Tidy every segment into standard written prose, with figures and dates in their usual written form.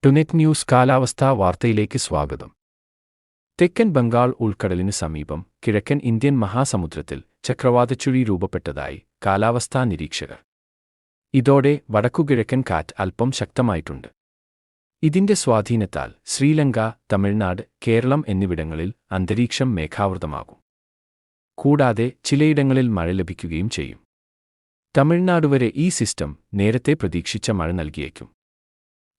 ടുനെറ്റ് news കാലാവസ്ഥാ വാർത്തയിലേക്ക് സ്വാഗതം. തെക്കൻ ബംഗാൾ ഉൾക്കടലിനു സമീപം കിഴക്കൻ ഇന്ത്യൻ മഹാസമുദ്രത്തിൽ ചക്രവാതച്ചുഴി രൂപപ്പെട്ടതായി കാലാവസ്ഥാ നിരീക്ഷകർ. ഇതോടെ വടക്കുകിഴക്കൻ കാറ്റ് അല്പം ശക്തമായിട്ടുണ്ട്. ഇതിന്റെ സ്വാധീനത്താൽ ശ്രീലങ്ക, തമിഴ്നാട്, കേരളം എന്നിവിടങ്ങളിൽ അന്തരീക്ഷം മേഘാവൃതമാകും. കൂടാതെ ചിലയിടങ്ങളിൽ മഴ ലഭിക്കുകയും ചെയ്യും. തമിഴ്നാടുവരെ ഈ സിസ്റ്റം നേരത്തെ പ്രതീക്ഷിച്ച മഴ നൽകിയേക്കും.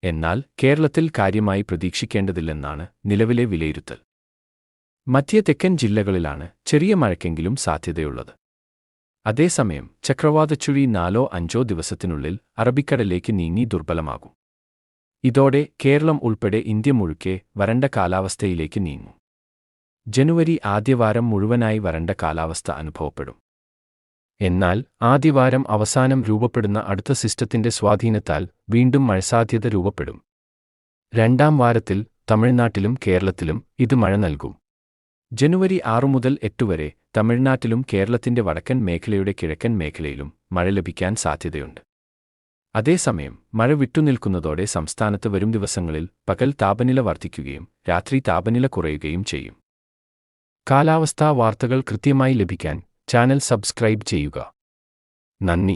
എന്നാൽ കേരളത്തിൽ കാര്യമായി പ്രതീക്ഷിക്കേണ്ടതില്ലെന്നാണ് നിലവിലെ വിലയിരുത്തൽ. മധ്യ തെക്കൻ ജില്ലകളിലാണ് ചെറിയ മഴയ്ക്കെങ്കിലും സാധ്യതയുള്ളത്. അതേസമയം ചക്രവാതച്ചുഴി 4-5 ദിവസത്തിനുള്ളിൽ അറബിക്കടലിലേക്ക് നീങ്ങി ദുർബലമാകും. ഇതോടെ കേരളം ഉൾപ്പെടെ ഇന്ത്യ മുഴുക്കെ വരണ്ട കാലാവസ്ഥയിലേക്ക് നീങ്ങും. ജനുവരി ആദ്യവാരം മുഴുവനായി വരണ്ട കാലാവസ്ഥ അനുഭവപ്പെടും. എന്നാൽ ആദ്യവാരം അവസാനം രൂപപ്പെടുന്ന അടുത്ത സിസ്റ്റത്തിന്റെ സ്വാധീനത്താൽ വീണ്ടും മഴസാധ്യത രൂപപ്പെടും. രണ്ടാം വാരത്തിൽ തമിഴ്നാട്ടിലും കേരളത്തിലും ഇത് മഴ നൽകും. ജനുവരി 6 മുതൽ 8 വരെ തമിഴ്നാട്ടിലും കേരളത്തിന്റെ വടക്കൻ മേഖലയുടെ കിഴക്കൻ മേഖലയിലും മഴ ലഭിക്കാൻ സാധ്യതയുണ്ട്. അതേസമയം മഴ വിട്ടുനിൽക്കുന്നതോടെ സംസ്ഥാനത്ത് വരും ദിവസങ്ങളിൽ പകൽ താപനില വർദ്ധിക്കുകയും രാത്രി താപനില കുറയുകയും ചെയ്യും. കാലാവസ്ഥാ വാർത്തകൾ കൃത്യമായി ലഭിക്കാൻ ചാനൽ സബ്സ്ക്രൈബ് ചെയ്യുക. നന്ദി.